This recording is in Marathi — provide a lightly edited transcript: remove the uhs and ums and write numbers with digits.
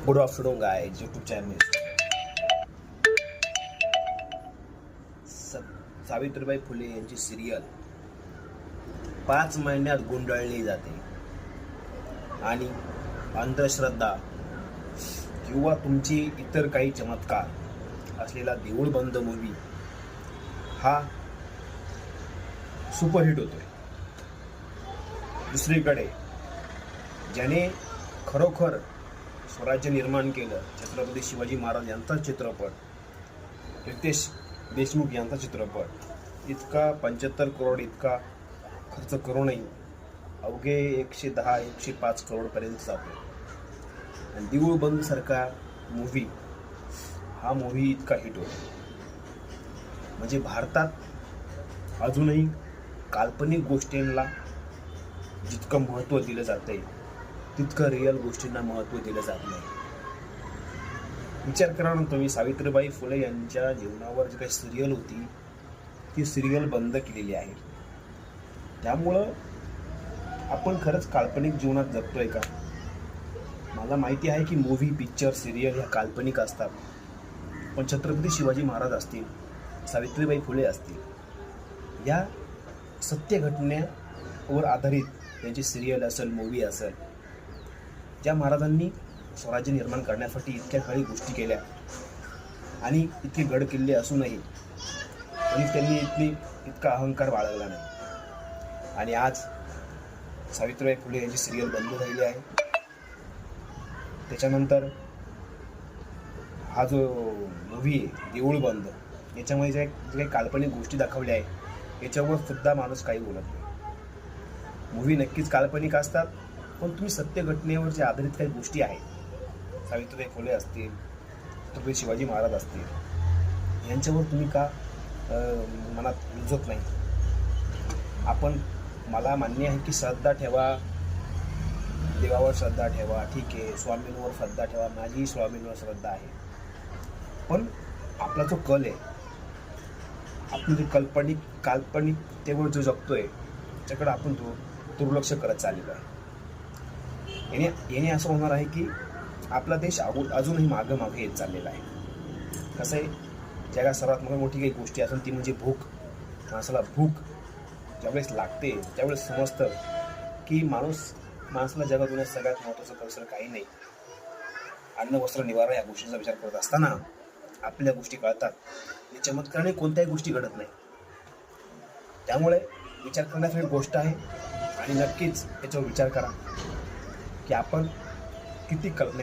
Good afternoon guys, YouTube channel Savitribai Phule यांची सिरियल 5 महिन्यात गुंडाळली जाते आणि अंधश्रद्धा किंवा तुमची इतर काही चमत्कार असलेला देऊळ बंद मूवी हा सुपरहिट होतोय. दुसरीकडे ज्याने खरोखर स्वराज्य निर्माण केलं, छत्रपती शिवाजी महाराज यांचा चित्रपट, रितेश देशमुख यांचा चित्रपट इतका 75 करोड इतका खर्च करूनही अवघे 110-105 करोडपर्यंत जातो. आणि देऊळ बंद सारखा मूवी हा मूवी इतका हिट होतो. म्हणजे भारतात अजूनही काल्पनिक गोष्टींना जितकं महत्त्व दिलं जातंय तितकं रिअल गोष्टींना महत्त्व दिलं जात नाही. विचार करा ना तुम्ही, सावित्रीबाई फुले यांच्या जीवनावर जी काही सिरियल होती ती सिरियल बंद केलेली आहे. त्यामुळं आपण खरंच काल्पनिक जीवनात जगतोय का? मला माहिती आहे की मूव्ही, पिक्चर, सिरियल ह्या काल्पनिक असतात, पण छत्रपती शिवाजी महाराज असतील, सावित्रीबाई फुले असतील, या सत्य घटनेवर आधारित त्यांची सिरियल असेल, मूव्ही असेल, ज्या महाराजांनी स्वराज्य निर्माण करण्यासाठी इतक्या काही गोष्टी केल्या आणि इतके गड किल्ले असूनही आणि त्यांनी इतका अहंकार बाळगला नाही. आणि आज सावित्रीबाई फुले यांची सिरियल बंद झालेली आहे. त्याच्यानंतर हा जो मूव्ही आहे देऊळ बंद, याच्यामध्ये जे काही काल्पनिक गोष्टी दाखवल्या आहे याच्यावर सुद्धा माणूस काही बोलत नाही. मूव्ही नक्कीच काल्पनिक असतात, पण तुम्ही सत्य घटनेवर जे आधारित काही गोष्टी आहेत, सावित्रीबाई फुले असतील, छत्रपती शिवाजी महाराज असतील, यांच्यावर तुम्ही का मनात रुजत नाही? मला मान्य आहे की श्रद्धा ठेवा, देवावर श्रद्धा ठेवा, ठीक आहे, स्वामींवर श्रद्धा ठेवा, माझीही स्वामींवर श्रद्धा आहे, पण आपला जो कल आहे, आपण जे काल्पनिकतेवर जो जगतोय त्याच्याकडे आपण दुर्लक्ष करत चाललेलो आहे. याने असं होणार आहे की आपला देश अजूनही मागे येत चाललेला आहे. कसं आहे, जगात सर्वात मोठी काही गोष्टी असेल ती म्हणजे भूक. माणसाला भूक ज्यावेळेस लागते त्यावेळेस समजतं की माणसाला जगात सगळ्यात महत्त्वाचं दुसरं काही नाही. अन्न, वस्त्र, निवारा या गोष्टींचा विचार करत असताना आपल्या गोष्टी कळतात. या चमत्काराने कोणत्याही गोष्टी घडत नाही. त्यामुळे विचार करण्यासारखी गोष्ट आहे आणि नक्कीच याच्यावर विचार करा की आपण किती कल्पना